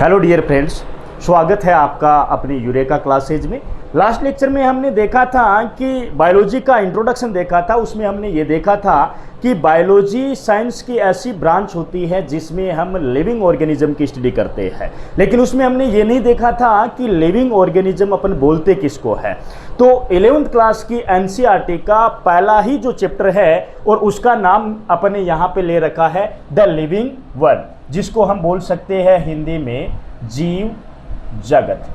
Hello dear friends, स्वागत है आपका अपनी यूरेका क्लासेज में। लास्ट लेक्चर में हमने देखा था कि बायोलॉजी का इंट्रोडक्शन देखा था। उसमें हमने ये देखा था कि बायोलॉजी साइंस की ऐसी ब्रांच होती है जिसमें हम लिविंग ऑर्गेनिज्म की स्टडी करते हैं, लेकिन उसमें हमने ये नहीं देखा था कि लिविंग ऑर्गेनिज्म अपन बोलते किसको है। तो 11th क्लास की एनसीईआरटी का पहला ही जो चैप्टर है और उसका नाम अपने यहाँ पे ले रखा है द लिविंग वर्ल्ड, जिसको हम बोल सकते हैं हिंदी में जीव जगत।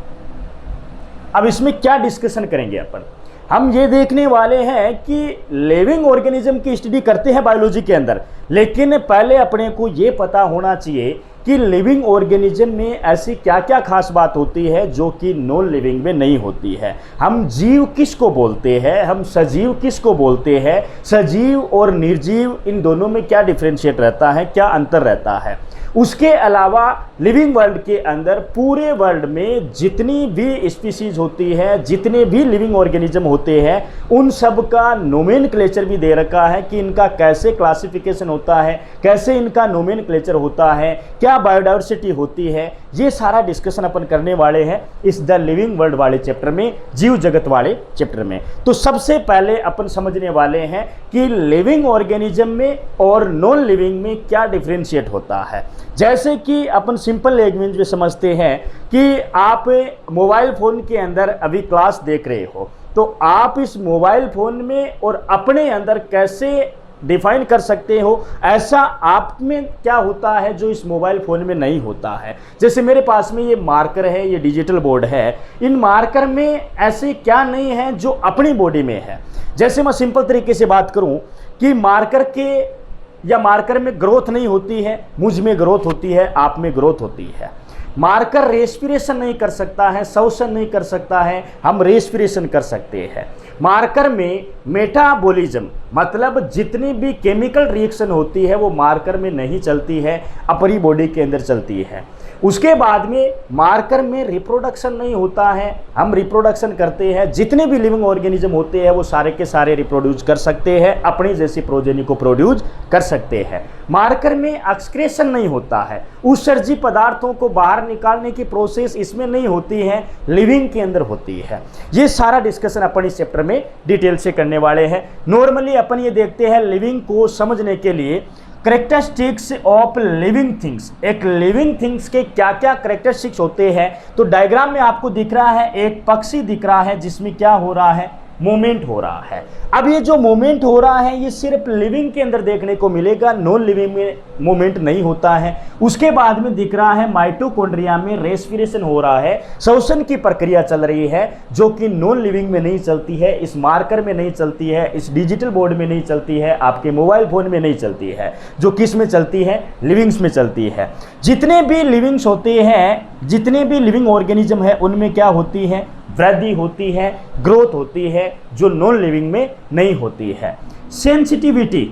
अब इसमें क्या डिस्कशन करेंगे अपन? हम ये देखने वाले हैं कि लिविंग ऑर्गेनिज्म की स्टडी करते हैं बायोलॉजी के अंदर, लेकिन पहले अपने को ये पता होना चाहिए कि लिविंग ऑर्गेनिज्म में ऐसी क्या क्या खास बात होती है जो कि नॉन लिविंग में नहीं होती है। हम जीव किसको बोलते हैं, हम सजीव किसको बोलते हैं, सजीव और निर्जीव इन दोनों में क्या डिफरेंशिएट रहता है, क्या अंतर रहता है। उसके अलावा लिविंग वर्ल्ड के अंदर पूरे वर्ल्ड में जितनी भी स्पीसीज होती है, जितने भी लिविंग ऑर्गेनिज्म होते हैं, उन सब का नोमेनक्लेचर भी दे रखा है कि इनका कैसे क्लासिफिकेशन होता है, कैसे इनका नोमेनक्लेचर होता है, क्या बायोडाइवर्सिटी होती है। ये सारा डिस्कशन अपन करने वाले हैं इस द लिविंग वर्ल्ड वाले चैप्टर में, जीव जगत वाले चैप्टर में। तो सबसे पहले अपन समझने वाले हैं कि लिविंग ऑर्गेनिज्म में और नॉन लिविंग में क्या डिफरेंशिएट होता है। जैसे कि अपन सिंपल लैंग्वेज में समझते हैं कि आप मोबाइल फोन के अंदर अभी क्लास देख रहे हो, तो आप इस मोबाइल फोन में और अपने अंदर कैसे डिफाइन कर सकते हो, ऐसा आप में क्या होता है जो इस मोबाइल फ़ोन में नहीं होता है। जैसे मेरे पास में ये मार्कर है, ये डिजिटल बोर्ड है, इन मार्कर में ऐसे क्या नहीं है जो अपनी बॉडी में है। जैसे मैं सिंपल तरीके से बात करूं कि मार्कर के या मार्कर में ग्रोथ नहीं होती है, मुझ में ग्रोथ होती है, आप में ग्रोथ होती है। मार्कर रेस्पिरेशन नहीं कर सकता है, श्वसन नहीं कर सकता है, हम रेस्पिरेशन कर सकते हैं। मार्कर में मेटाबॉलिज्म मतलब जितनी भी केमिकल रिएक्शन होती है वो मार्कर में नहीं चलती है, अपनी बॉडी के अंदर चलती है। उसके बाद में मार्कर में रिप्रोडक्शन नहीं होता है, हम रिप्रोडक्शन करते हैं। जितने भी लिविंग ऑर्गेनिज्म होते हैं वो सारे के सारे रिप्रोड्यूस कर सकते हैं, अपनी जैसी प्रोजेनी को प्रोड्यूस कर सकते हैं। मार्कर में एक्सक्रेशन नहीं होता है, उत्सर्जी पदार्थों को बाहर निकालने की प्रोसेस इसमें नहीं होती है, लिविंग के अंदर होती है। ये सारा डिस्कशन अपन इस चैप्टर में डिटेल से करने वाले हैं। नॉर्मली अपन ये देखते हैं लिविंग को समझने के लिए करेक्टरिस्टिक्स ऑफ लिविंग थिंग्स, एक लिविंग थिंग्स के क्या क्या करेक्टरिस्टिक्स होते हैं। तो डायग्राम में आपको दिख रहा है एक पक्षी दिख रहा है जिसमें क्या हो रहा है, मूवमेंट हो रहा है। अब ये जो मूवमेंट हो रहा है ये सिर्फ लिविंग के अंदर देखने को मिलेगा, नॉन लिविंग में मूवमेंट नहीं होता है। उसके बाद में दिख रहा है माइटोकॉन्ड्रिया में रेस्पिरेशन हो रहा है, श्वसन की प्रक्रिया चल रही है जो कि नॉन लिविंग में नहीं चलती है, इस मार्कर में नहीं चलती है, इस डिजिटल बोर्ड में नहीं चलती है, आपके मोबाइल फोन में नहीं चलती है। जो किस में चलती है, लिविंग्स में चलती है। जितने भी लिविंग्स होते हैं, जितने भी लिविंग ऑर्गेनिज्म है उनमें क्या होती है, वृद्धि होती है, ग्रोथ होती है, जो नॉन लिविंग में नहीं होती है। सेंसिटिविटी,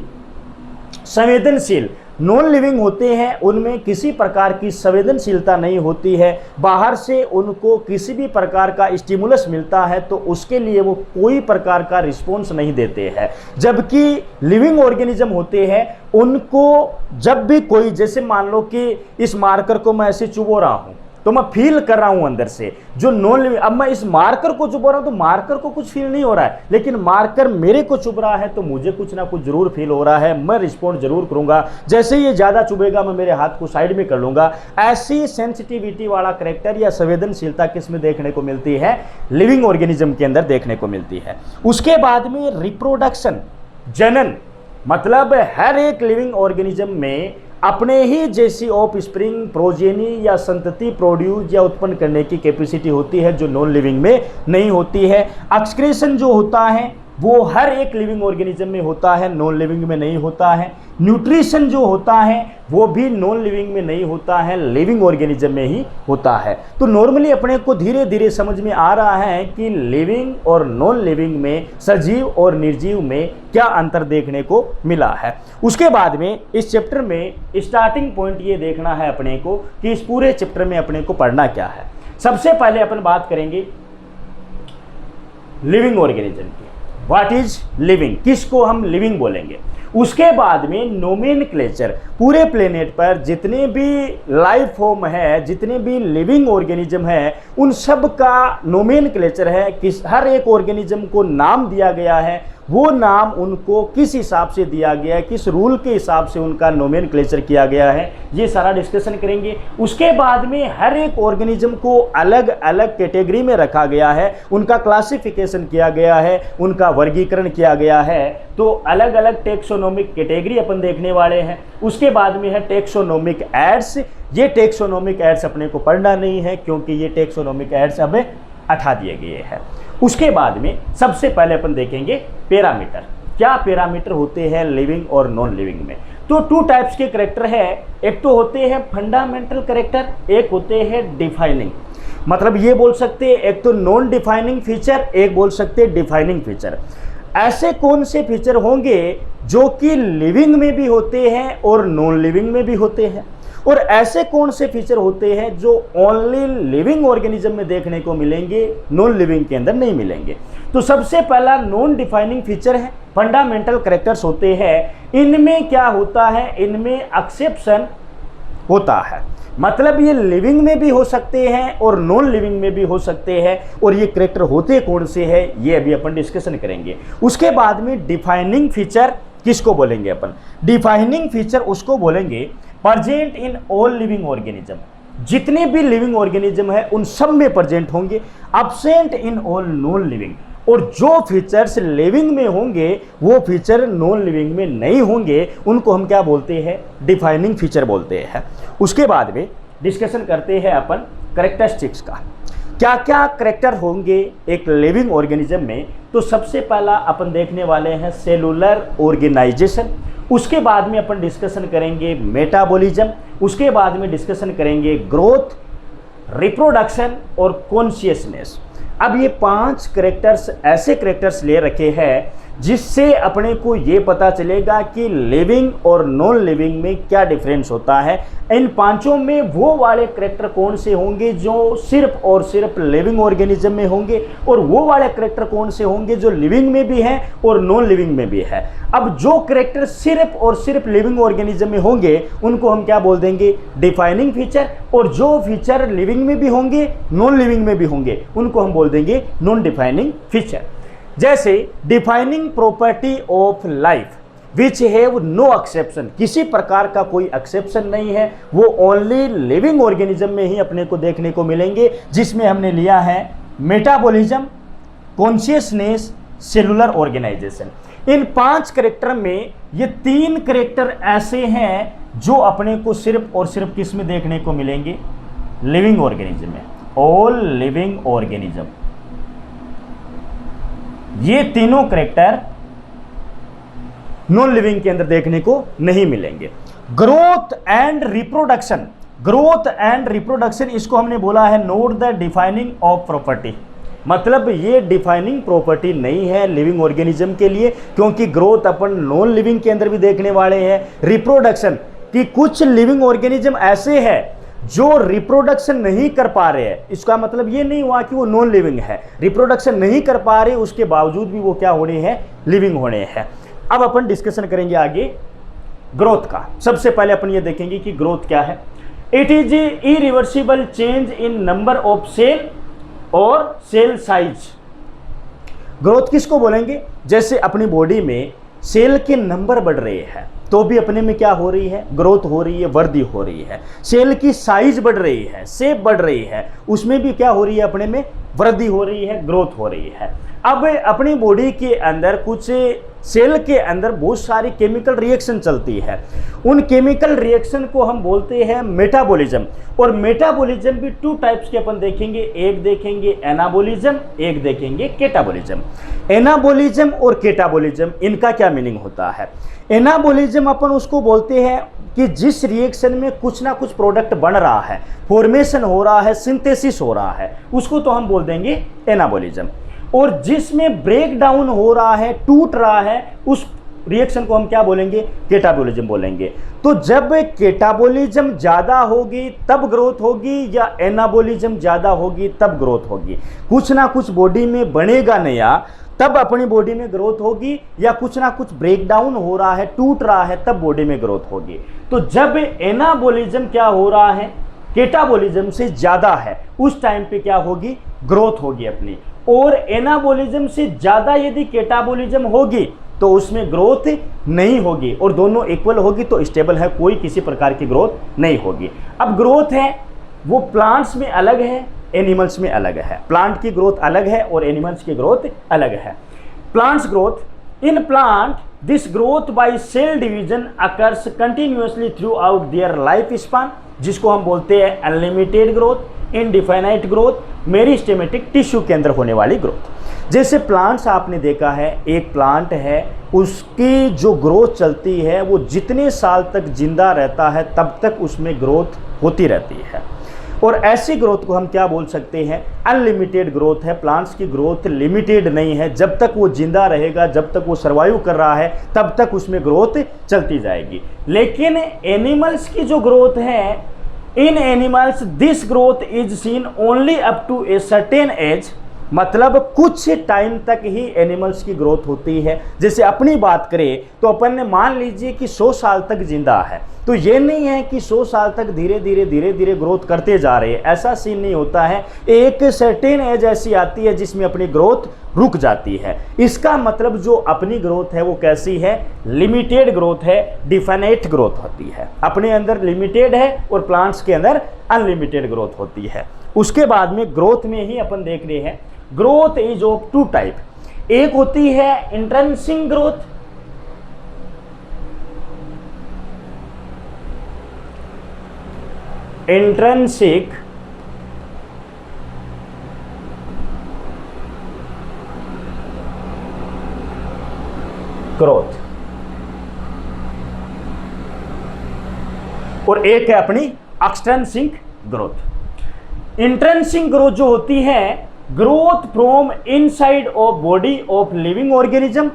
संवेदनशील, नॉन लिविंग होते हैं उनमें किसी प्रकार की संवेदनशीलता नहीं होती है। बाहर से उनको किसी भी प्रकार का स्टिमुलस मिलता है तो उसके लिए वो कोई प्रकार का रिस्पॉन्स नहीं देते हैं। जबकि लिविंग ऑर्गेनिज्म होते हैं उनको जब भी कोई, जैसे मान लो कि इस मार्कर को मैं ऐसे चुबो रहा हूँ तो मैं फील कर रहा हूं अंदर से, जो नॉन लिविंग, अब मैं इस मार्कर को चुभ रहा हूं तो मार्कर को कुछ फील नहीं हो रहा है, लेकिन मार्कर मेरे को चुभ रहा है तो मुझे कुछ ना कुछ जरूर फील हो रहा है, मैं रिस्पॉन्ड जरूर करूंगा। जैसे ये ज्यादा चुभेगा मैं मेरे हाथ को साइड में कर लूंगा। ऐसी सेंसिटिविटी वाला कैरेक्टर या संवेदनशीलता किस में देखने को मिलती है, लिविंग ऑर्गेनिज्म के अंदर देखने को मिलती है। उसके बाद में रिप्रोडक्शन, जनन, मतलब हर एक लिविंग ऑर्गेनिज्म में अपने ही जैसी ऑफ स्प्रिंग प्रोजेनी या संतति प्रोड्यूस या उत्पन्न करने की कैपेसिटी होती है जो नॉन लिविंग में नहीं होती है। एक्सक्रीशन जो होता है वो हर एक लिविंग ऑर्गेनिज्म में होता है, नॉन लिविंग में नहीं होता है। न्यूट्रिशन जो होता है वो भी नॉन लिविंग में नहीं होता है, लिविंग ऑर्गेनिज्म में ही होता है। तो नॉर्मली अपने को धीरे धीरे समझ में आ रहा है कि लिविंग और नॉन लिविंग में, सजीव और निर्जीव में क्या अंतर देखने को मिला है। उसके बाद में इस चैप्टर में स्टार्टिंग पॉइंट ये देखना है अपने को कि इस पूरे चैप्टर में अपने को पढ़ना क्या है। सबसे पहले अपन बात करेंगे लिविंग ऑर्गेनिज्म की। व्हाट इज लिविंग, किसको हम लिविंग बोलेंगे। उसके बाद में नोमेनक्लेचर, पूरे प्लेनेट पर जितने भी लाइफ फॉर्म है, जितने भी लिविंग ऑर्गेनिज्म है, उन सब का नोमेनक्लेचर है, किस हर एक ऑर्गेनिज्म को नाम दिया गया है, वो नाम उनको किस हिसाब से दिया गया है, किस रूल के हिसाब से उनका नोमेनक्लेचर किया गया है, ये सारा डिस्कशन करेंगे। उसके बाद में हर एक ऑर्गेनिज्म को अलग अलग कैटेगरी में रखा गया है, उनका क्लासिफिकेशन किया गया है, उनका वर्गीकरण किया गया है, तो अलग अलग टेक्सोनोमिक कैटेगरी अपन देखने वाले हैं। उसके बाद में है टेक्सोनोमिक एड्स। ये टेक्सोनोमिक एड्स अपने को पढ़ना नहीं है क्योंकि ये टेक्सोनोमिक एड्स अब हटा दिए गए हैं। उसके बाद में सबसे पहले अपन देखेंगे पैरामीटर। क्या पैरामीटर होते हैं लिविंग और नॉन लिविंग में? तो टू टाइप्स के करेक्टर है, एक तो होते हैं फंडामेंटल करेक्टर, एक होते हैं डिफाइनिंग। मतलब ये बोल सकते हैं एक तो नॉन डिफाइनिंग फीचर, एक बोल सकते हैं डिफाइनिंग फीचर। ऐसे कौन से फीचर होंगे जो कि लिविंग में भी होते हैं और नॉन लिविंग में भी होते हैं, और ऐसे कौन से फीचर होते हैं जो ओनली लिविंग ऑर्गेनिज्म में देखने को मिलेंगे, नॉन लिविंग के अंदर नहीं मिलेंगे। तो सबसे पहला नॉन डिफाइनिंग फीचर है, फंडामेंटल कैरेक्टर्स होते हैं। इनमें क्या होता है, इनमें एक्सेप्शन होता है, मतलब ये लिविंग में भी हो सकते हैं और नॉन लिविंग में भी हो सकते हैं, और ये कैरेक्टर होते कौन से हैं ये अभी अपन डिस्कशन करेंगे। उसके बाद में डिफाइनिंग फीचर किसको बोलेंगे अपन? डिफाइनिंग फीचर उसको बोलेंगे present in all living organism, जितने भी लिविंग ऑर्गेनिज्म है उन सब में प्रेजेंट होंगे, absent in all non living, और जो फीचर्स लिविंग में होंगे वो फीचर नॉन लिविंग में नहीं होंगे, उनको हम क्या बोलते हैं? डिफाइनिंग फीचर बोलते हैं। उसके बाद में डिस्कशन करते हैं अपन कैरेक्टरिस्टिक्स का, क्या क्या कैरेक्टर होंगे एक लिविंग ऑर्गेनिज्म में। तो सबसे पहला अपन देखने वाले हैं सेलुलर ऑर्गेनाइजेशन। उसके बाद में अपन डिस्कशन करेंगे मेटाबॉलिज्म। उसके बाद में डिस्कशन करेंगे ग्रोथ, रिप्रोडक्शन और कॉन्शियसनेस। अब ये 5 कैरेक्टर्स ऐसे कैरेक्टर्स ले रखे हैं जिससे अपने को ये पता चलेगा कि लिविंग और नॉन लिविंग में क्या डिफरेंस होता है। इन 5 में वो वाले कैरेक्टर कौन से होंगे जो सिर्फ और सिर्फ लिविंग ऑर्गेनिज्म में होंगे, और वो वाले कैरेक्टर कौन से होंगे जो लिविंग में भी हैं और नॉन लिविंग में भी है। अब जो कैरेक्टर सिर्फ और सिर्फ लिविंग ऑर्गेनिज्म में होंगे उनको हम क्या बोल देंगे? डिफाइनिंग फीचर, और जो फीचर लिविंग में भी होंगे नॉन लिविंग में भी होंगे उनको हम बोल देंगे नॉन डिफाइनिंग फीचर। जैसे defining property of life which have no exception, किसी प्रकार का कोई एक्सेप्शन नहीं है, वो ओनली लिविंग ऑर्गेनिज्म में ही अपने को देखने को मिलेंगे, जिसमें हमने लिया है मेटाबॉलिज्म, कॉन्शियसनेस, सेलुलर ऑर्गेनाइजेशन। इन 5 कैरेक्टर में ये 3 कैरेक्टर ऐसे हैं जो अपने को सिर्फ और सिर्फ किस में देखने को मिलेंगे? लिविंग ऑर्गेनिज्म में। ऑल लिविंग ऑर्गेनिज्म, ये तीनों कैरेक्टर नॉन लिविंग के अंदर देखने को नहीं मिलेंगे। Growth and reproduction, growth and reproduction इसको हमने बोला है note the defining of property. मतलब ये डिफाइनिंग प्रॉपर्टी नहीं है लिविंग ऑर्गेनिज्म के लिए, क्योंकि ग्रोथ अपन नॉन लिविंग के अंदर भी देखने वाले हैं। रिप्रोडक्शन कि कुछ लिविंग ऑर्गेनिज्म ऐसे हैं जो रिप्रोडक्शन नहीं कर पा रहे हैं, इसका मतलब ये नहीं हुआ कि वो नॉन लिविंग है, रिप्रोडक्शन नहीं कर पा रहे उसके बावजूद भी वो क्या होने हैं? लिविंग होने हैं। अब अपन डिस्कशन करेंगे आगे ग्रोथ का। सबसे पहले अपन ये देखेंगे कि ग्रोथ क्या है। It is irreversible change in number of cell और सेल साइज। ग्रोथ किसको बोलेंगे? जैसे अपनी बॉडी में सेल के नंबर बढ़ रहे हैं तो भी अपने में क्या हो रही है? ग्रोथ हो रही है, वृद्धि हो रही है। सेल की साइज बढ़ रही है, शेप बढ़ रही है, उसमें भी क्या हो रही है? अपने में वृद्धि हो रही है, ग्रोथ हो रही है। अब अपनी बॉडी के अंदर कुछ सेल के अंदर बहुत सारी केमिकल रिएक्शन चलती है, उन केमिकल रिएक्शन को हम बोलते हैं मेटाबॉलिज्म। और मेटाबॉलिज्म भी 2 टाइप्स के अपन देखेंगे, एक देखेंगे एनाबॉलिज्म, एक देखेंगे केटाबॉलिज्म। एनाबॉलिज्म और केटाबॉलिज्म इनका क्या मीनिंग होता है? एनाबॉलिज्म अपन उसको बोलते हैं कि जिस रिएक्शन में कुछ ना कुछ प्रोडक्ट बन रहा है, फॉर्मेशन हो रहा है, सिंथेसिस हो रहा है, उसको तो हम बोल देंगे एनाबॉलिज्म। और जिसमें ब्रेक डाउन हो रहा है, टूट रहा है, उस रिएक्शन को हम क्या बोलेंगे? केटाबॉलिज्म बोलेंगे। तो जब केटाबॉलिज्म ज़्यादा होगी तब ग्रोथ होगी, या एनाबॉलिज्म ज़्यादा होगी तब ग्रोथ होगी? कुछ ना कुछ बॉडी में बनेगा नया तब अपनी बॉडी में ग्रोथ होगी, या कुछ ना कुछ ब्रेक डाउन हो रहा है, टूट रहा है, तब बॉडी में ग्रोथ होगी। तो जब एनाबॉलिज्म क्या हो रहा है, कैटाबॉलिज्म से ज्यादा है, उस टाइम पे क्या होगी, ग्रोथ होगी अपनी। और एनाबॉलिज्म से ज्यादा यदि कैटाबॉलिज्म होगी तो उसमें ग्रोथ नहीं होगी, और दोनों इक्वल होगी तो स्टेबल है, कोई किसी प्रकार की ग्रोथ नहीं होगी। अब ग्रोथ है वो प्लांट्स में अलग है, एनिमल्स में अलग है। प्लांट की ग्रोथ अलग है और एनिमल्स की ग्रोथ अलग है। Plants growth, in plant this growth by cell division occurs continuously throughout their life span, जिसको हम बोलते हैं unlimited growth, indefinite growth, meristematic tissue के अंदर होने वाली ग्रोथ। जैसे प्लांट्स आपने देखा है, एक प्लांट है उसकी जो ग्रोथ चलती है वो जितने साल तक जिंदा रहता है तब तक उसमें ग्रोथ होती रहती है, और ऐसी ग्रोथ को हम क्या बोल सकते हैं, अनलिमिटेड ग्रोथ है। प्लांट्स की ग्रोथ लिमिटेड नहीं है, जब तक वो जिंदा रहेगा, जब तक वो सर्वाइव कर रहा है तब तक उसमें ग्रोथ चलती जाएगी। लेकिन एनिमल्स की जो ग्रोथ है, in animals this growth is seen only up to a certain age, मतलब कुछ टाइम तक ही एनिमल्स की ग्रोथ होती है। जैसे अपनी बात करें तो अपन ने मान लीजिए कि 100 साल तक जिंदा है, तो ये नहीं है कि 100 साल तक धीरे धीरे ग्रोथ करते जा रहे हैं, ऐसा सीन नहीं होता है। एक सर्टेन एज ऐसी आती है जिसमें अपनी ग्रोथ रुक जाती है। इसका मतलब जो अपनी ग्रोथ है वो कैसी है, लिमिटेड ग्रोथ है, डिफाइनाइट ग्रोथ होती है। अपने अंदर लिमिटेड है और प्लांट्स के अंदर अनलिमिटेड ग्रोथ होती है। उसके बाद में ग्रोथ में ही अपन देख रहे हैं, growth is of two type. एक होती है इंट्रिंसिक ग्रोथ, इंट्रिंसिक ग्रोथ, और एक है अपनी एक्सट्रिंसिक ग्रोथ। इंट्रिंसिक ग्रोथ जो होती है, growth from inside of body of living organism,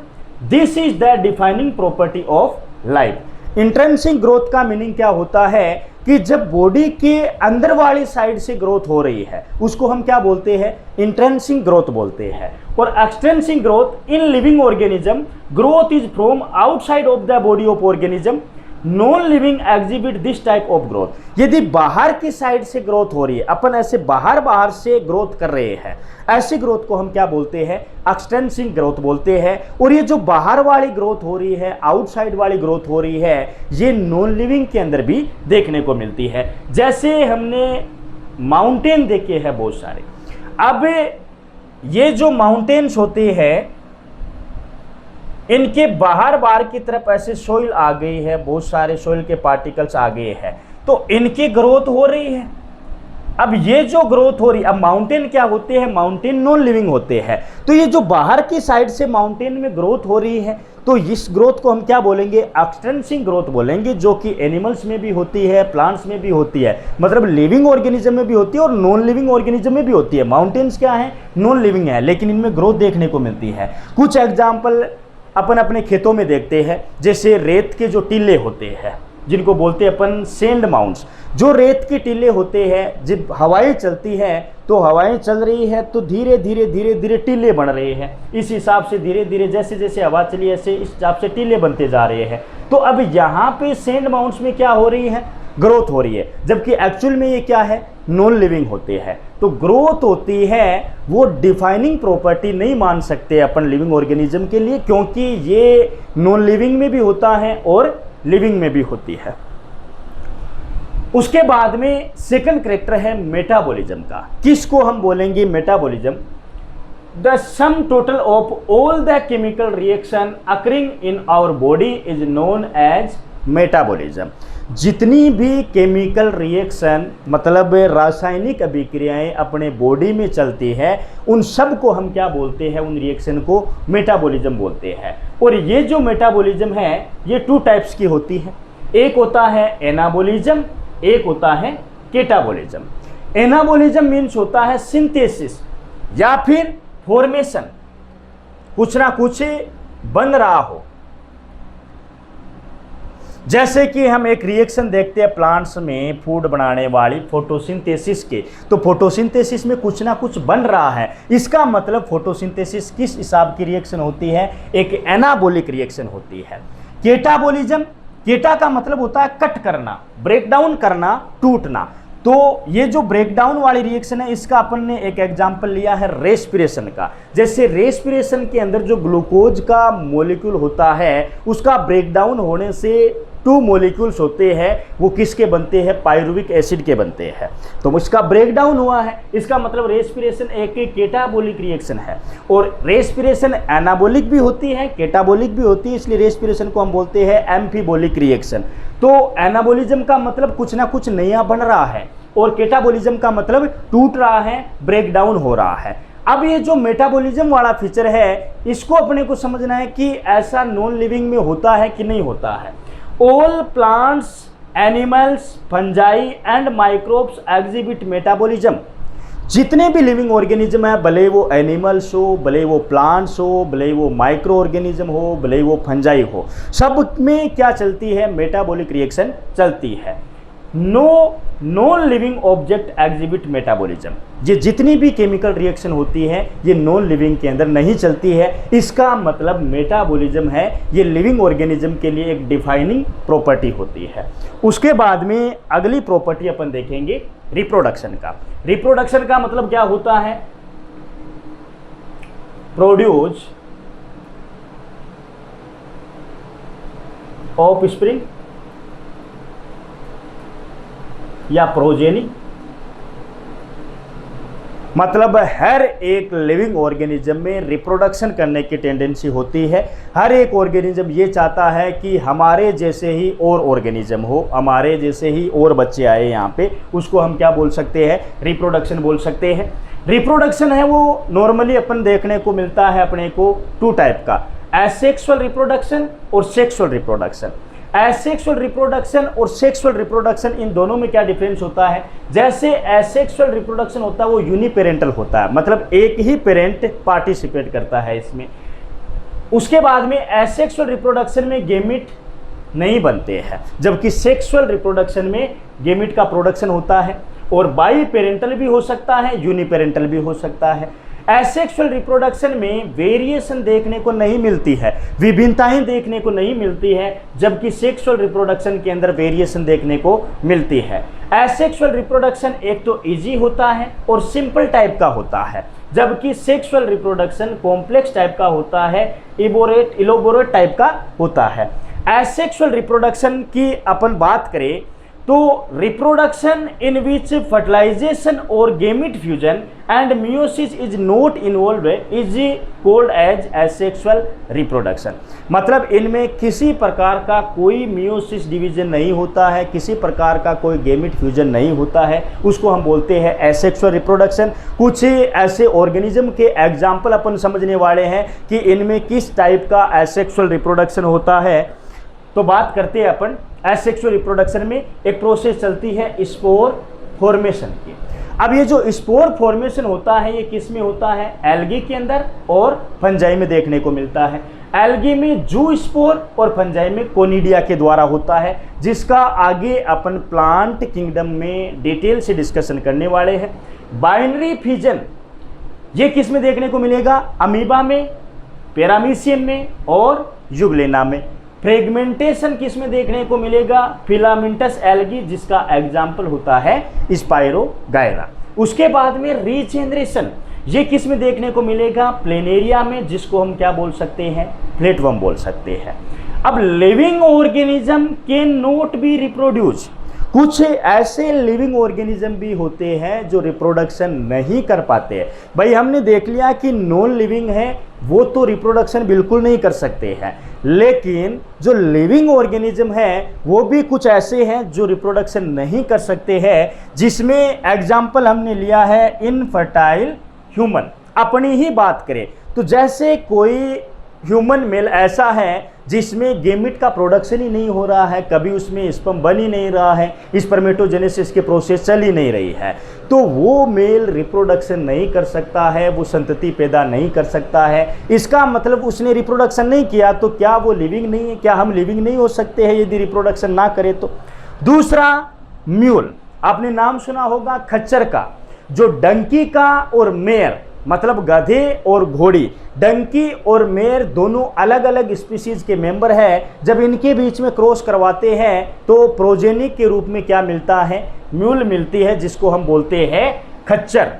this is the defining property of life. Intrinsic growth का मीनिंग क्या होता है कि जब बॉडी के अंदर वाली साइड से ग्रोथ हो रही है उसको हम क्या बोलते हैं, इंट्रिंसिक ग्रोथ बोलते हैं। और extrinsic growth in living organism, growth is from outside of the body of organism, non living exhibit this type of growth. यदि बाहर की साइड से ग्रोथ हो रही है, अपन ऐसे बाहर से ग्रोथ कर रहे हैं, ऐसी ग्रोथ को हम क्या बोलते हैं, एक्सटेंसिव ग्रोथ बोलते हैं। और ये जो बाहर वाली ग्रोथ हो रही है, आउटसाइड वाली ग्रोथ हो रही है, ये नॉन लिविंग के अंदर भी देखने को मिलती है। जैसे हमने माउंटेन देखे हैं बहुत सारे। अब ये जो माउंटेन्स होते हैं, इनके बाहर की तरफ ऐसे सोइल आ गई है, बहुत सारे सोइल के पार्टिकल्स आ गए हैं, तो इनकी ग्रोथ हो रही है। अब ये जो ग्रोथ हो रही है, अब माउंटेन क्या होते हैं, माउंटेन नॉन लिविंग होते हैं। तो ये जो बाहर की साइड से माउंटेन में ग्रोथ हो रही है, तो इस ग्रोथ को हम क्या बोलेंगे, एक्सटेंसिव ग्रोथ बोलेंगे, जो कि एनिमल्स में भी होती है, प्लांट्स में भी होती है, मतलब लिविंग ऑर्गेनिज्म में भी होती है और नॉन लिविंग ऑर्गेनिज्म में भी होती है। माउंटेन्स क्या है, नॉन लिविंग है, लेकिन इनमें ग्रोथ देखने को मिलती है। कुछ एग्जाम्पल अपन अपने खेतों में देखते हैं, जैसे रेत के जो टीले होते हैं, जिनको बोलते हैं अपन सैंड माउंट्स। जो रेत के टीले होते हैं, जब हवाएं चलती हैं तो हवाएं चल रही है तो धीरे धीरे टीले बन रहे हैं। इस हिसाब से धीरे धीरे जैसे जैसे हवा चली ऐसे इस हिसाब से टीले बनते जा रहे हैं। तो अब यहाँ पे सैंड माउंट्स में क्या हो रही है, ग्रोथ हो रही है, जबकि एक्चुअल में ये क्या है, नॉन लिविंग होते हैं। तो ग्रोथ होती है वो डिफाइनिंग प्रॉपर्टी नहीं मान सकते अपन लिविंग ऑर्गेनिज्म के लिए, क्योंकि ये नॉन लिविंग में भी होता है और लिविंग में भी होती है। उसके बाद में सेकंड कैरेक्टर है मेटाबॉलिज्म का। किसको हम बोलेंगे metabolism, the sum total of all the chemical reaction occurring in our body is known as metabolism. जितनी भी केमिकल रिएक्शन मतलब रासायनिक अभिक्रियाएं अपने बॉडी में चलती है, उन सब को हम क्या बोलते हैं, उन रिएक्शन को मेटाबॉलिज्म बोलते हैं। और ये जो मेटाबॉलिज्म है ये टू टाइप्स की होती है, एक होता है एनाबॉलिज्म, एक होता है कैटाबॉलिज्म। एनाबॉलिज्म मीन्स होता है सिंथेसिस या फिर फॉर्मेशन, कुछ ना कुछ बन रहा हो। जैसे कि हम एक रिएक्शन देखते हैं प्लांट्स में फूड बनाने वाली फोटोसिंथेसिस के, तो फोटोसिंथेसिस में कुछ ना कुछ बन रहा है, इसका मतलब फोटोसिंथेसिस किस हिसाब की रिएक्शन होती है, एक एनाबॉलिक रिएक्शन होती है। केटाबॉलिज्म, केटा का मतलब होता है कट करना, ब्रेक डाउन करना, टूटना। तो ये जो ब्रेकडाउन वाली रिएक्शन है इसका अपन ने एक एग्जांपल लिया है रेस्पिरेशन का। जैसे रेस्पिरेशन के अंदर जो ग्लूकोज का मॉलिक्यूल होता है उसका ब्रेकडाउन होने से 2 मॉलिक्यूल्स होते हैं, वो किसके बनते हैं, पायरुविक एसिड के बनते हैं। तो इसका ब्रेकडाउन हुआ है, इसका मतलब रेस्पिरेशन एक केटाबोलिक रिएक्शन है। और रेस्पिरेशन एनाबोलिक भी होती है, केटाबोलिक भी होती है, इसलिए रेस्पिरेशन को हम बोलते हैं एम्फीबोलिक रिएक्शन। तो एनाबोलिज्म का मतलब कुछ ना कुछ नया बन रहा है और केटाबोलिज्म का मतलब टूट रहा है, ब्रेकडाउन हो रहा है। अब ये जो मेटाबॉलिज्म वाला फीचर है इसको अपने को समझना है कि ऐसा नॉन लिविंग में होता है कि नहीं होता है। All plants, animals, fungi and microbes exhibit metabolism. जितने भी लिविंग ऑर्गेनिज्म है, भले वो एनिमल्स हो, भले वो प्लांट्स हो, भले वो माइक्रो ऑर्गेनिज्म हो, भले वो फंजाई हो, सब में क्या चलती है, मेटाबॉलिक रिएक्शन चलती है। No non living object exhibit metabolism. ये जितनी भी केमिकल रिएक्शन होती है ये नॉन लिविंग के अंदर नहीं चलती है, इसका मतलब मेटाबॉलिज्म है, ये लिविंग ऑर्गेनिज्म के लिए एक डिफाइनिंग प्रॉपर्टी होती है। उसके बाद में अगली प्रॉपर्टी अपन देखेंगे रिप्रोडक्शन का। रिप्रोडक्शन का मतलब क्या होता है, प्रोड्यूस ऑफ स्प्रिंग या प्रोजेनी। मतलब हर एक लिविंग ऑर्गेनिज्म में रिप्रोडक्शन करने की टेंडेंसी होती है। हर एक ऑर्गेनिज्म ये चाहता है कि हमारे जैसे ही और ऑर्गेनिज्म हो, हमारे जैसे ही और बच्चे आए यहाँ पे, उसको हम क्या बोल सकते हैं, रिप्रोडक्शन बोल सकते हैं। रिप्रोडक्शन है वो नॉर्मली अपन देखने को मिलता है अपने को 2 टाइप का, एसेक्सुअल रिप्रोडक्शन और सेक्सुअल रिप्रोडक्शन। एसेक्सुअल रिप्रोडक्शन और सेक्सुअल रिप्रोडक्शन, इन दोनों में क्या डिफरेंस होता है। जैसे एसेक्सुअल रिप्रोडक्शन होता है वो यूनिपेरेंटल होता है, मतलब एक ही पेरेंट पार्टिसिपेट करता है इसमें। उसके बाद में एसेक्सुअल रिप्रोडक्शन में गेमिट नहीं बनते हैं, जबकि सेक्सुअल रिप्रोडक्शन में गेमिट का प्रोडक्शन होता है और बाई पेरेंटल भी हो सकता है, यूनिपेरेंटल भी हो सकता है। एसेक्सुअल रिप्रोडक्शन में वेरिएशन देखने को नहीं मिलती है, विभिन्नताएं देखने को नहीं मिलती है, जबकि सेक्सुअल रिप्रोडक्शन के अंदर वेरिएशन देखने को मिलती है। एसेक्सुअल रिप्रोडक्शन एक तो इजी होता है और सिंपल टाइप का होता है, जबकि सेक्सुअल रिप्रोडक्शन कॉम्प्लेक्स टाइप का होता है, इलोबोरेट टाइप का होता है। एसेक्सुअल रिप्रोडक्शन की अपन बात करें तो रिप्रोडक्शन इन विच फर्टिलाइजेशन और gamete fusion and meiosis is not involve is called as asexual reproduction. मतलब इनमें किसी प्रकार का कोई मियोसिस डिवीजन नहीं होता है, किसी प्रकार का कोई गेमिट फ्यूजन नहीं होता है, उसको हम बोलते हैं एसेक्सुअल रिप्रोडक्शन। कुछ ऐसे ऑर्गेनिज्म के एग्जाम्पल अपन समझने वाले हैं कि इनमें किस टाइप का एसेक्सुअल रिप्रोडक्शन होता है। तो बात करते हैं अपन एसेक्सुअल रिप्रोडक्शन में एक प्रोसेस चलती है स्पोर फॉर्मेशन की। अब ये जो स्पोर फॉर्मेशन होता है ये किस में होता है, एल्गी के अंदर और फंजाई में देखने को मिलता है। एल्गी में जू स्पोर और फंजाई में कोनिडिया के द्वारा होता है, जिसका आगे अपन प्लांट किंगडम में डिटेल से डिस्कशन करने वाले हैं। बाइनरी फिजन ये किस में देखने को मिलेगा, अमीबा में, पैरामीशियम में और युगलेना में। फ्रेगमेंटेशन किस में देखने को मिलेगा, फिलामेंटस एल्गी, जिसका एग्जाम्पल होता है स्पाइरोगायरा। उसके बाद में रीजेनरेशन ये किस में देखने को मिलेगा, प्लेनेरिया में, जिसको हम क्या बोल सकते हैं, फ्लेटवर्म बोल सकते हैं। अब living organism can not be reproduce. कुछ ऐसे लिविंग ऑर्गेनिज्म भी होते हैं जो रिप्रोडक्शन नहीं कर पाते हैं। भाई हमने देख लिया कि नॉन लिविंग है वो तो रिप्रोडक्शन बिल्कुल नहीं कर सकते हैं, लेकिन जो लिविंग ऑर्गेनिज्म है वो भी कुछ ऐसे हैं जो रिप्रोडक्शन नहीं कर सकते हैं, जिसमें एग्जाम्पल हमने लिया है इनफर्टाइल ह्यूमन। अपनी ही बात करें तो जैसे कोई ह्यूमन मेल ऐसा है जिसमें गेमिट का प्रोडक्शन ही नहीं हो रहा है, कभी उसमें स्पर्म बन ही नहीं रहा है, स्पर्मेटोजेनेसिस की प्रोसेस चल ही नहीं रही है, तो वो मेल रिप्रोडक्शन नहीं कर सकता है, वो संतति पैदा नहीं कर सकता है। इसका मतलब उसने रिप्रोडक्शन नहीं किया तो क्या वो लिविंग नहीं है? क्या हम लिविंग नहीं हो सकते हैं यदि रिप्रोडक्शन ना करें तो? दूसरा, म्यूल, आपने नाम सुना होगा खच्चर का, जो डंकी का और मेयर, मतलब गधे और घोड़ी, डंकी और मेयर दोनों अलग अलग स्पीसीज के मेंबर है। जब इनके बीच में क्रॉस करवाते हैं तो प्रोजेनी के रूप में क्या मिलता है? म्यूल मिलती है, जिसको हम बोलते हैं खच्चर।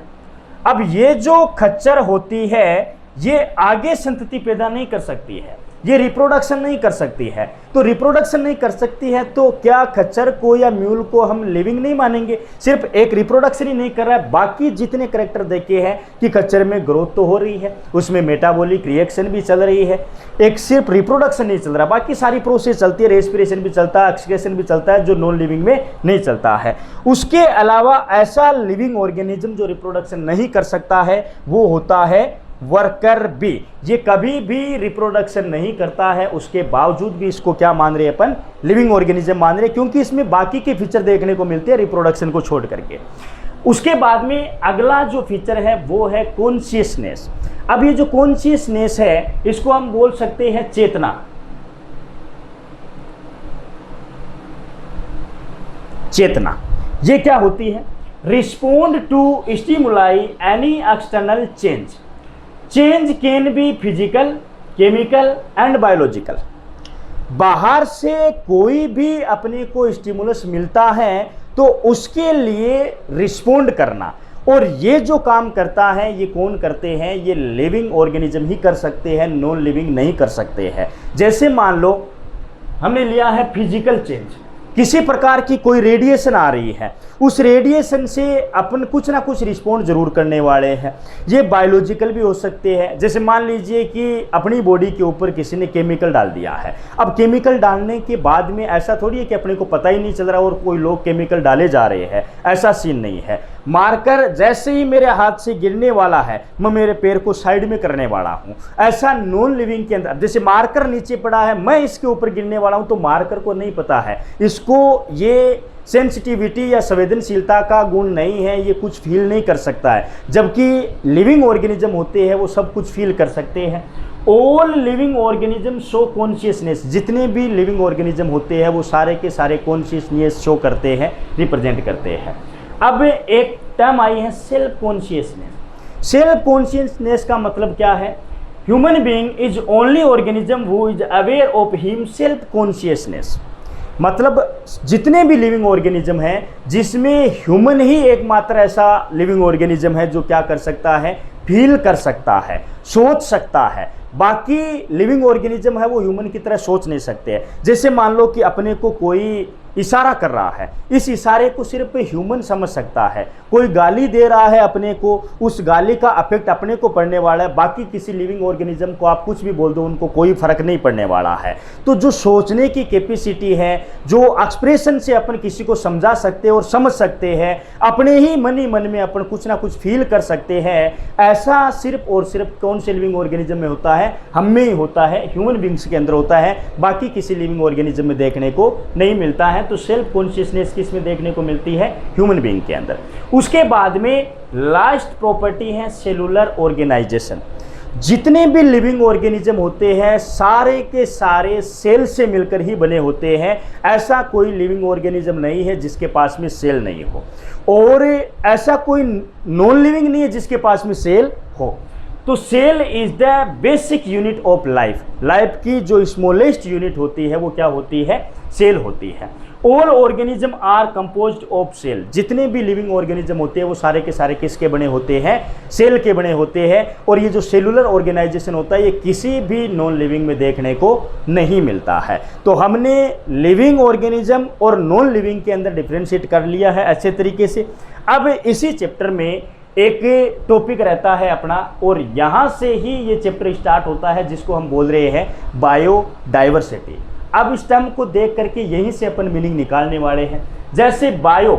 अब ये जो खच्चर होती है ये आगे संतति पैदा नहीं कर सकती है, ये रिप्रोडक्शन नहीं कर सकती है। तो रिप्रोडक्शन नहीं कर सकती है तो क्या खच्चर को या म्यूल को हम लिविंग नहीं मानेंगे? सिर्फ एक रिप्रोडक्शन ही नहीं कर रहा है, बाकी जितने करेक्टर देखे हैं कि खच्चर में ग्रोथ तो हो रही है, उसमें मेटाबॉलिक रिएक्शन भी चल रही है, एक सिर्फ रिप्रोडक्शन नहीं चल रहा, बाकी सारी प्रोसेस चलती है, रेस्पिरेशन भी चलता है, एक्सक्रेशन भी चलता है, जो नॉन लिविंग में नहीं चलता है। उसके अलावा ऐसा लिविंग ऑर्गेनिज्म जो रिप्रोडक्शन नहीं कर सकता है वो होता है वर्कर बी। ये कभी भी रिप्रोडक्शन नहीं करता है, उसके बावजूद भी इसको क्या मान रहे हैं अपन? लिविंग ऑर्गेनिज्म मान रहे हैं, क्योंकि इसमें बाकी के फीचर देखने को मिलते हैं रिप्रोडक्शन को छोड़ करके। उसके बाद में अगला जो फीचर है वो है कॉन्शियसनेस। अब ये जो कॉन्शियसनेस है इसको हम बोल सकते हैं चेतना। चेतना ये क्या होती है? Respond to stimuli any external change. Change can be physical, chemical and biological. बाहर से कोई भी अपने को स्टिमुलस मिलता है तो उसके लिए रिस्पोंड करना, और ये जो काम करता है ये कौन करते हैं? ये लिविंग ऑर्गेनिज्म ही कर सकते हैं, नॉन लिविंग नहीं कर सकते हैं। जैसे मान लो हमने लिया है फिजिकल चेंज, किसी प्रकार की कोई रेडिएशन आ रही है, उस रेडिएशन से अपन कुछ ना कुछ रिस्पॉन्ड जरूर करने वाले हैं। ये बायोलॉजिकल भी हो सकते हैं, जैसे मान लीजिए कि अपनी बॉडी के ऊपर किसी ने केमिकल डाल दिया है। अब केमिकल डालने के बाद में ऐसा थोड़ी है कि अपने को पता ही नहीं चल रहा और कोई लोग केमिकल डाले जा रहे हैं, ऐसा सीन नहीं है। मार्कर जैसे ही मेरे हाथ से गिरने वाला है मैं मेरे पैर को साइड में करने वाला हूं, ऐसा नॉन लिविंग के अंदर जैसे मार्कर नीचे पड़ा है मैं इसके ऊपर गिरने वाला हूं तो मार्कर को नहीं पता है, इसको ये सेंसिटिविटी या संवेदनशीलता का गुण नहीं है, ये कुछ फील नहीं कर सकता है। जबकि लिविंग ऑर्गेनिज्म होते हैं वो सब कुछ फील कर सकते हैं। All living organism show consciousness. जितने भी लिविंग ऑर्गेनिज्म होते हैं वो सारे के सारे कॉन्शियसनेस शो करते हैं, रिप्रेजेंट करते हैं। अब एक टर्म आई है सेल्फ कॉन्शियसनेस। सेल्फ कॉन्शियसनेस का मतलब क्या है? Human being is only organism who is aware of himself consciousness. मतलब जितने भी लिविंग ऑर्गेनिज्म हैं जिसमें ह्यूमन ही एकमात्र ऐसा लिविंग ऑर्गेनिज्म है जो क्या कर सकता है? फील कर सकता है, सोच सकता है। बाकी लिविंग ऑर्गेनिज्म है वो ह्यूमन की तरह सोच नहीं सकते हैं। जैसे मान लो कि अपने को कोई इशारा कर रहा है, इस इशारे को सिर्फ ह्यूमन समझ सकता है। कोई गाली दे रहा है अपने को, उस गाली का अफेक्ट अपने को पड़ने वाला है, बाकी किसी लिविंग ऑर्गेनिज्म को आप कुछ भी बोल दो उनको कोई फर्क नहीं पड़ने वाला है। तो जो सोचने की कैपेसिटी है, जो एक्सप्रेशन से अपन किसी को समझा सकते हैं और समझ सकते हैं, अपने ही मन में अपन कुछ ना कुछ फील कर सकते हैं, ऐसा सिर्फ और सिर्फ कौन से लिविंग ऑर्गेनिज्म में होता है? हम में ही होता है, ह्यूमन बींग्स के अंदर होता है, बाकी किसी लिविंग ऑर्गेनिज्म में देखने को नहीं मिलता है। तो सेल्फ कॉन्शियसनेस किसमें देखने को मिलती है? ह्यूमन बीइंग के अंदर। उसके बाद में लास्ट प्रॉपर्टी है सेलुलर ऑर्गेनाइजेशन। जितने भी लिविंग ऑर्गेनिज्म होते हैं सारे के सारे सेल से मिलकर ही बने होते हैं। ऐसा कोई लिविंग ऑर्गेनिज्म नहीं है जिसके पास में सेल नहीं हो, और ऐसा कोई नॉन लिविंग नहीं है जिसके पास में सेल हो। तो cell is the basic unit of life. Life की जो स्मॉलेस्ट यूनिट होती है वो क्या होती है? सेल होती है। All organism are composed of cell. जितने भी लिविंग ऑर्गेनिज्म होते हैं वो सारे के सारे किसके बने होते हैं? सेल के बने होते हैं। और ये जो सेलुलर ऑर्गेनाइजेशन होता है ये किसी भी नॉन लिविंग में देखने को नहीं मिलता है। तो हमने लिविंग ऑर्गेनिज्म और नॉन लिविंग के अंदर डिफ्रेंशिएट कर लिया है अच्छे तरीके से। अब इसी चैप्टर में एक टॉपिक रहता है अपना, और यहाँ से ही ये चैप्टर स्टार्ट होता है जिसको हम बोल रहे हैं बायोडाइवर्सिटी। अब इस टर्म को देख करके यहीं से अपन मीनिंग निकालने वाले हैं। जैसे बायो,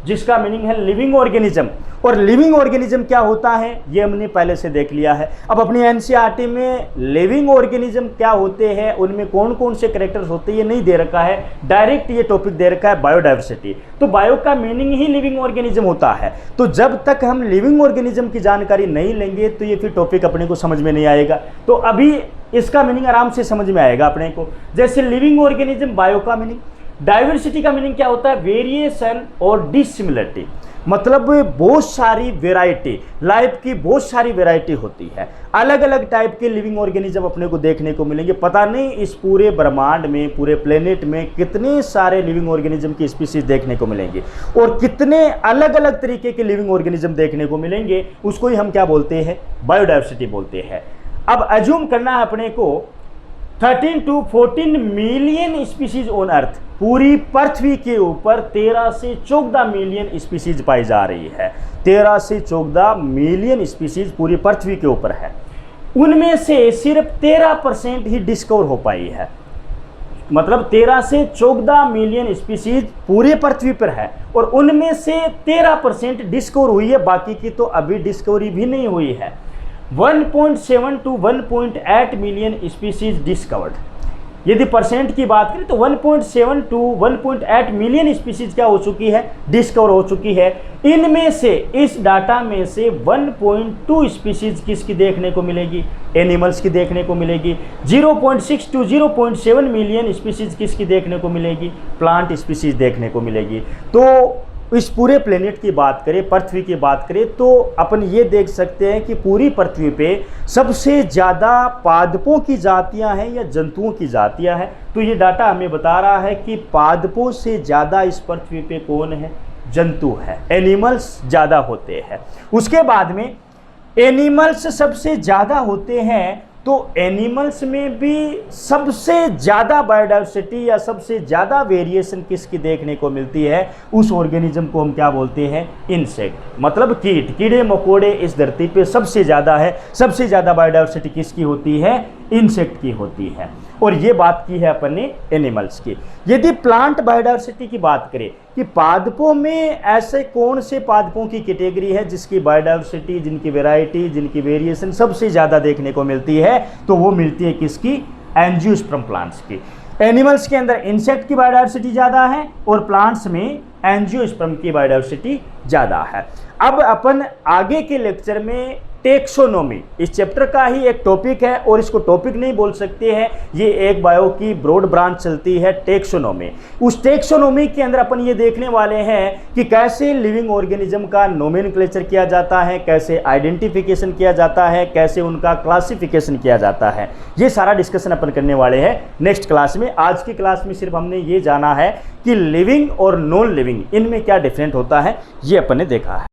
जिसका मीनिंग है लिविंग ऑर्गेनिज्म। और लिविंग ऑर्गेनिज्म क्या होता है ये हमने पहले से देख लिया है। अब अपनी एनसीईआरटी में लिविंग ऑर्गेनिज्म क्या होते हैं, उनमें कौन कौन से कैरेक्टर्स होते हैं ये नहीं दे रखा है, डायरेक्ट ये टॉपिक दे रखा है बायोडाइवर्सिटी। तो बायो का मीनिंग ही लिविंग ऑर्गेनिज्म होता है। तो जब तक हम लिविंग ऑर्गेनिज्म की जानकारी नहीं लेंगे तो ये फिर टॉपिक अपने को समझ में नहीं आएगा। तो अभी इसका मीनिंग आराम से समझ में आएगा अपने को। जैसे लिविंग ऑर्गेनिज्म, बायो का मीनिंग। डाइवर्सिटी का मीनिंग क्या होता है, वेरिएशन और डिसिमिलरिटी, मतलब बहुत सारी वेराइटी, लाइफ की बहुत सारी वेराइटी होती है। अलग अलग टाइप के लिविंग ऑर्गेनिज्म अपने को देखने को मिलेंगे। पता नहीं इस पूरे ब्रह्मांड में, पूरे प्लेनेट में कितने सारे लिविंग ऑर्गेनिज्म की स्पीसीज देखने को मिलेंगी और कितने अलग अलग तरीके के लिविंग ऑर्गेनिज्म देखने को मिलेंगे, उसको ही हम क्या बोलते हैं, बायोडाइवर्सिटी बोलते हैं। अब अज्यूम करना है अपने को 13 to 14 million species on earth, पूरी पृथ्वी के ऊपर 13 से 14 मिलियन स्पीसीज पाई जा रही है। 13 से 14 मिलियन स्पीसीज पूरी पृथ्वी के ऊपर है। उनमें से सिर्फ 13% ही डिस्कवर हो पाई है, मतलब 13 से 14 मिलियन स्पीसीज पूरे पृथ्वी पर है और उनमें से 13% डिस्कवर हुई है, बाकी की तो अभी डिस्कवरी भी नहीं हुई है। 1.7 to 1.8 मिलियन स्पीसीज डिस्कवर्ड। यदि परसेंट की बात करें तो 1.7 to 1.8 मिलियन स्पीसीज क्या हो चुकी है, डिस्कवर हो चुकी है। इनमें से, इस डाटा में से 1.2 स्पीसीज किसकी देखने को मिलेगी, एनिमल्स की देखने को मिलेगी। 0.6 to 0.7 मिलियन स्पीसीज किसकी देखने को मिलेगी, प्लांट स्पीसीज देखने को मिलेगी। तो इस पूरे प्लेनेट की बात करें, पृथ्वी की बात करें, तो अपन ये देख सकते हैं कि पूरी पृथ्वी पे सबसे ज़्यादा पादपों की जातियां हैं या जंतुओं की जातियां हैं। तो ये डाटा हमें बता रहा है कि पादपों से ज़्यादा इस पृथ्वी पे कौन है, जंतु है, एनिमल्स ज़्यादा होते हैं। उसके बाद में एनिमल्स सबसे ज़्यादा होते हैं, तो एनिमल्स में भी सबसे ज़्यादा बायोडाइवर्सिटी या सबसे ज़्यादा वेरिएशन किसकी देखने को मिलती है, उस ऑर्गेनिज्म को हम क्या बोलते हैं, इंसेक्ट, मतलब कीट, कीड़े मकोड़े इस धरती पे सबसे ज़्यादा है। सबसे ज़्यादा बायोडाइवर्सिटी किसकी होती है, इंसेक्ट की होती है। और ये बात की है अपन ने एनिमल्स की। यदि प्लांट बायोडाइवर्सिटी की बात करें कि पादपों में ऐसे कौन से पादपों की कैटेगरी है जिसकी बायोडाइवर्सिटी, जिनकी वैरायटी, जिनकी वेरिएशन सबसे ज़्यादा देखने को मिलती है, तो वो मिलती है किसकी, एंजियोस्पर्म प्लांट्स की। एनिमल्स के अंदर इंसेक्ट की बायोडाइवर्सिटी ज़्यादा है और प्लांट्स में एंजियोस्पर्म की बायोडाइवर्सिटी ज़्यादा है। अब अपन आगे के लेक्चर में टेक्सोनोमी, इस चैप्टर का ही एक टॉपिक है और इसको टॉपिक नहीं बोल सकते हैं, ये एक बायो की ब्रॉड ब्रांच चलती है, टेक्सोनोमी। उस टेक्सोनोमी के अंदर अपन ये देखने वाले हैं कि कैसे लिविंग ऑर्गेनिज्म का नोमेनक्लेचर किया जाता है, कैसे आइडेंटिफिकेशन किया जाता है, कैसे उनका क्लासिफिकेशन किया जाता है। ये सारा डिस्कशन अपन करने वाले हैं नेक्स्ट क्लास में। आज की क्लास में सिर्फ हमने ये जाना है कि लिविंग और नॉन लिविंग, इनमें क्या डिफरेंट होता है, ये अपन ने देखा है।